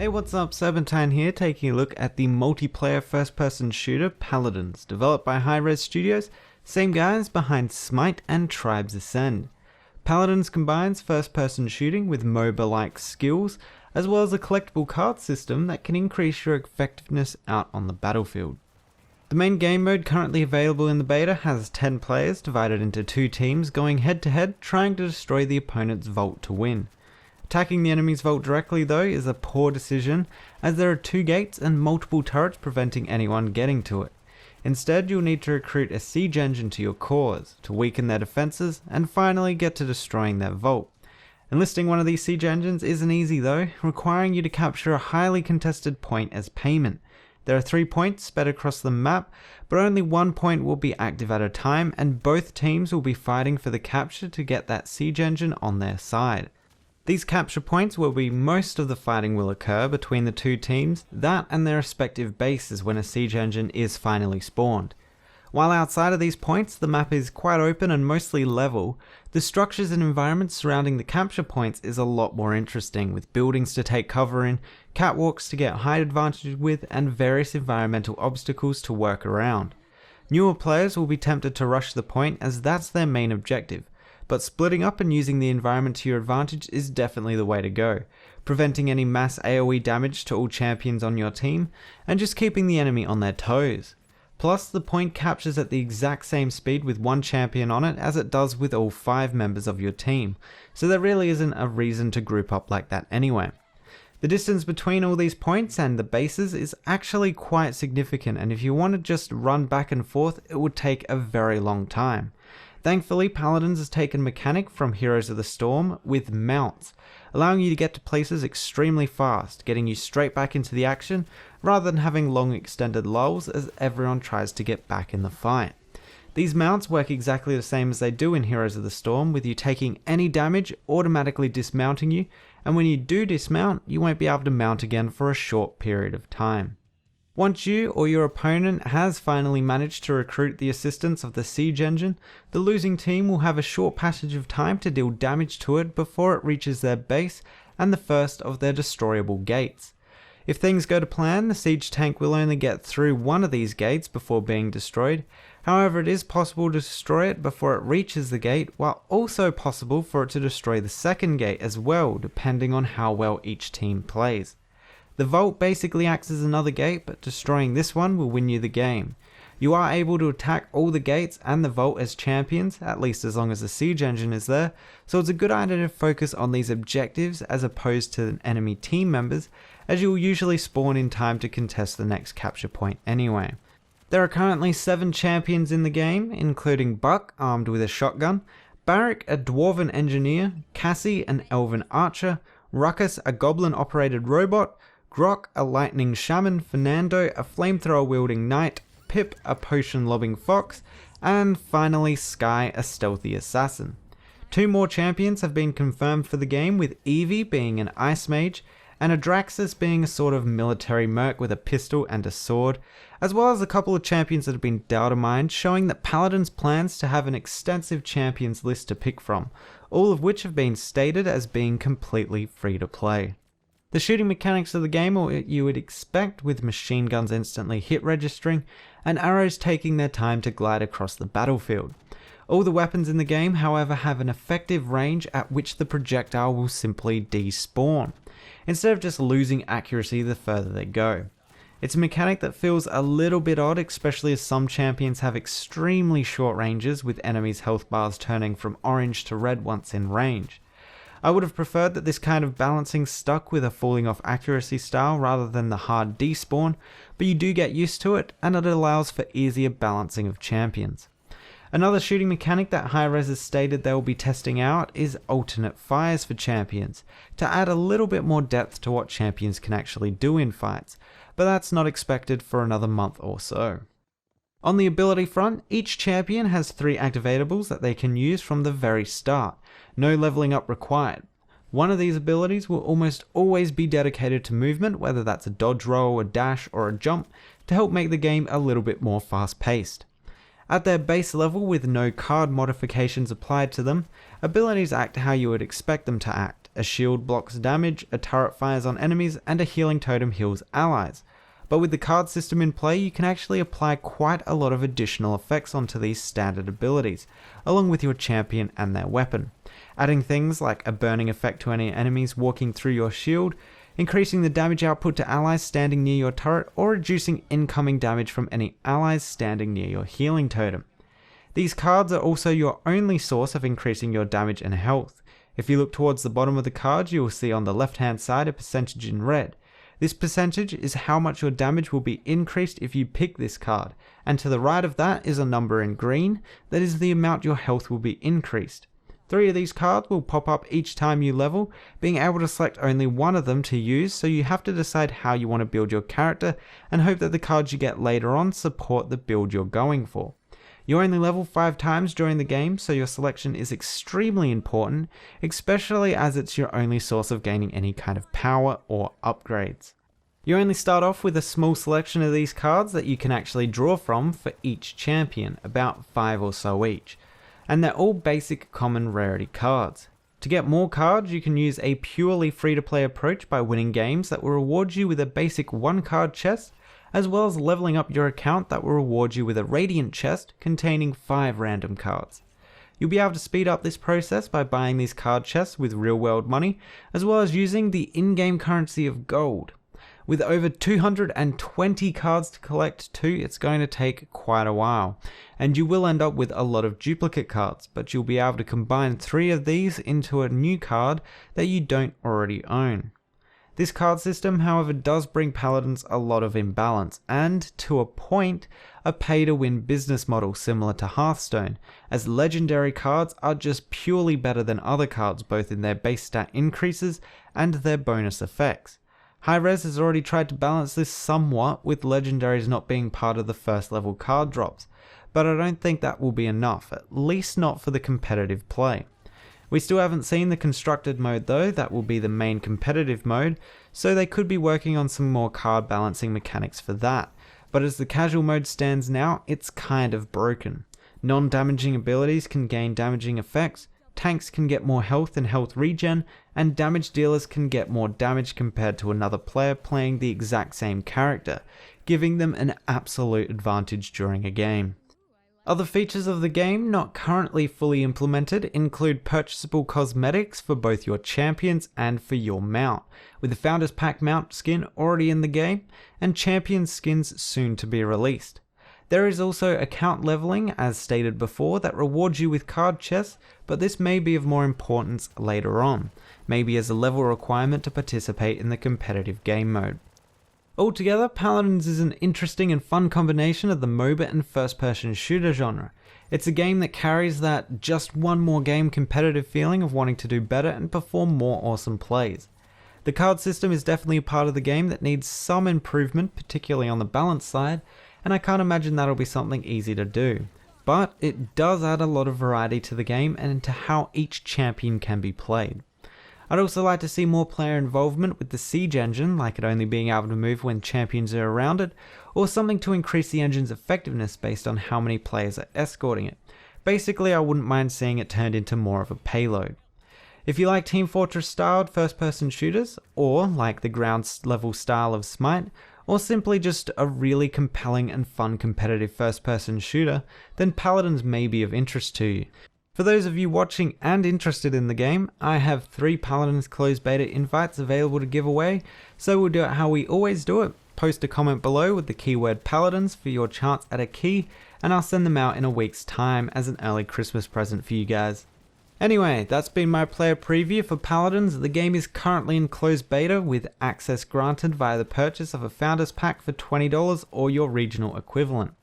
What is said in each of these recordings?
Hey, what's up? Serpentine here, taking a look at the multiplayer first-person shooter Paladins, developed by Hi-Rez Studios, same guys behind Smite and Tribes Ascend. Paladins combines first-person shooting with MOBA-like skills, as well as a collectible card system that can increase your effectiveness out on the battlefield. The main game mode currently available in the beta has 10 players divided into 2 teams going head-to-head trying to destroy the opponent's vault to win. Attacking the enemy's vault directly though is a poor decision, as there are 2 gates and multiple turrets preventing anyone getting to it. Instead, you'll need to recruit a siege engine to your cause, to weaken their defenses, and finally get to destroying their vault. Enlisting one of these siege engines isn't easy though, requiring you to capture a highly contested point as payment. There are 3 points spread across the map, but only 1 point will be active at a time, and both teams will be fighting for the capture to get that siege engine on their side. These capture points where most of the fighting will occur between the 2 teams, that and their respective bases when a siege engine is finally spawned. While outside of these points the map is quite open and mostly level, the structures and environments surrounding the capture points is a lot more interesting, with buildings to take cover in, catwalks to get height advantage with, and various environmental obstacles to work around. Newer players will be tempted to rush the point as that's their main objective, but splitting up and using the environment to your advantage is definitely the way to go, preventing any mass AoE damage to all champions on your team, and just keeping the enemy on their toes. Plus, the point captures at the exact same speed with 1 champion on it as it does with all 5 members of your team, so there really isn't a reason to group up like that anyway. The distance between all these points and the bases is actually quite significant, and if you want to just run back and forth, it would take a very long time. Thankfully, Paladins has taken mechanic from Heroes of the Storm with mounts, allowing you to get to places extremely fast, getting you straight back into the action rather than having long extended lulls as everyone tries to get back in the fight. These mounts work exactly the same as they do in Heroes of the Storm, with you taking any damage automatically dismounting you, and when you do dismount, you won't be able to mount again for a short period of time. Once you or your opponent has finally managed to recruit the assistance of the siege engine, the losing team will have a short passage of time to deal damage to it before it reaches their base and the first of their destroyable gates. If things go to plan, the siege tank will only get through one of these gates before being destroyed. However, it is possible to destroy it before it reaches the gate, while also possible for it to destroy the second gate as well, depending on how well each team plays. The vault basically acts as another gate, but destroying this one will win you the game. You are able to attack all the gates and the vault as champions, at least as long as the siege engine is there, so it's a good idea to focus on these objectives as opposed to enemy team members, as you will usually spawn in time to contest the next capture point anyway. There are currently 7 champions in the game, including Buck, armed with a shotgun, Barik, a dwarven engineer, Cassie, an elven archer, Ruckus, a goblin-operated robot, Grok, a lightning shaman, Fernando, a flamethrower-wielding knight, Pip, a potion-lobbing fox, and finally Sky, a stealthy assassin. 2 more champions have been confirmed for the game, with Evie being an ice mage, and Adraxis being a sort of military merc with a pistol and a sword, as well as a couple of champions that have been data mined, showing that Paladins plans to have an extensive champions list to pick from, all of which have been stated as being completely free to play. The shooting mechanics of the game are what you would expect, with machine guns instantly hit registering and arrows taking their time to glide across the battlefield. All the weapons in the game, however, have an effective range at which the projectile will simply despawn, instead of just losing accuracy the further they go. It's a mechanic that feels a little bit odd, especially as some champions have extremely short ranges, with enemies' health bars turning from orange to red once in range. I would have preferred that this kind of balancing stuck with a falling off accuracy style rather than the hard despawn, but you do get used to it, and it allows for easier balancing of champions. Another shooting mechanic that Hi-Rez has stated they will be testing out is alternate fires for champions, to add a little bit more depth to what champions can actually do in fights, but that's not expected for another month or so. On the ability front, each champion has 3 activatables that they can use from the very start, no leveling up required. One of these abilities will almost always be dedicated to movement, whether that's a dodge roll, a dash, or a jump, to help make the game a little bit more fast paced. At their base level with no card modifications applied to them, abilities act how you would expect them to act. A shield blocks damage, a turret fires on enemies, and a healing totem heals allies. But with the card system in play, you can actually apply quite a lot of additional effects onto these standard abilities, along with your champion and their weapon. Adding things like a burning effect to any enemies walking through your shield, increasing the damage output to allies standing near your turret, or reducing incoming damage from any allies standing near your healing totem. These cards are also your only source of increasing your damage and health. If you look towards the bottom of the card, you will see on the left hand side a percentage in red. This percentage is how much your damage will be increased if you pick this card, and to the right of that is a number in green, that is the amount your health will be increased. 3 of these cards will pop up each time you level, being able to select only one of them to use, so you have to decide how you want to build your character and hope that the cards you get later on support the build you're going for. You only level 5 times during the game, so your selection is extremely important, especially as it's your only source of gaining any kind of power or upgrades. You only start off with a small selection of these cards that you can actually draw from for each champion, about 5 or so each. And they're all basic common rarity cards. To get more cards, you can use a purely free-to-play approach by winning games that will reward you with a basic 1-card chest, as well as leveling up your account that will reward you with a radiant chest containing 5 random cards. You'll be able to speed up this process by buying these card chests with real-world money, as well as using the in-game currency of gold. With over 220 cards to collect too, it's going to take quite a while, and you will end up with a lot of duplicate cards, but you'll be able to combine 3 of these into a new card that you don't already own. This card system, however, does bring Paladins a lot of imbalance, and, to a point, a pay-to-win business model similar to Hearthstone, as legendary cards are just purely better than other cards both in their base stat increases and their bonus effects. Hi-Rez has already tried to balance this somewhat, with legendaries not being part of the first level card drops, but I don't think that will be enough, at least not for the competitive play. We still haven't seen the constructed mode though, that will be the main competitive mode, so they could be working on some more card balancing mechanics for that, but as the casual mode stands now, it's kind of broken. Non-damaging abilities can gain damaging effects, tanks can get more health and health regen, and damage dealers can get more damage compared to another player playing the exact same character, giving them an absolute advantage during a game. Other features of the game not currently fully implemented include purchasable cosmetics for both your champions and for your mount, with the Founders Pack mount skin already in the game, and champion skins soon to be released. There is also account leveling, as stated before, that rewards you with card chests, but this may be of more importance later on, maybe as a level requirement to participate in the competitive game mode. Altogether, Paladins is an interesting and fun combination of the MOBA and first-person shooter genre. It's a game that carries that just one more game competitive feeling of wanting to do better and perform more awesome plays. The card system is definitely a part of the game that needs some improvement, particularly on the balance side, and I can't imagine that'll be something easy to do. But it does add a lot of variety to the game and to how each champion can be played. I'd also like to see more player involvement with the siege engine, like it only being able to move when champions are around it, or something to increase the engine's effectiveness based on how many players are escorting it. Basically, I wouldn't mind seeing it turned into more of a payload. If you like Team Fortress styled first person shooters, or like the ground level style of Smite, or simply just a really compelling and fun competitive first person shooter, then Paladins may be of interest to you. For those of you watching and interested in the game, I have 3 Paladins closed beta invites available to give away, so we'll do it how we always do it. Post a comment below with the keyword Paladins for your chance at a key, and I'll send them out in a week's time as an early Christmas present for you guys. Anyway, that's been my player preview for Paladins. The game is currently in closed beta with access granted via the purchase of a Founders Pack for $20 or your regional equivalent.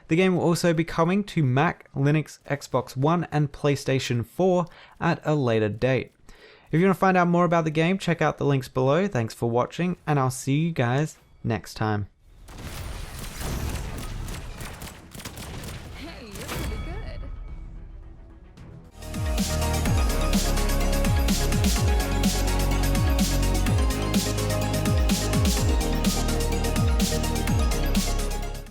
The game will also be coming to Mac, Linux, Xbox One and PlayStation 4 at a later date. If you want to find out more about the game, check out the links below. Thanks for watching, and I'll see you guys next time.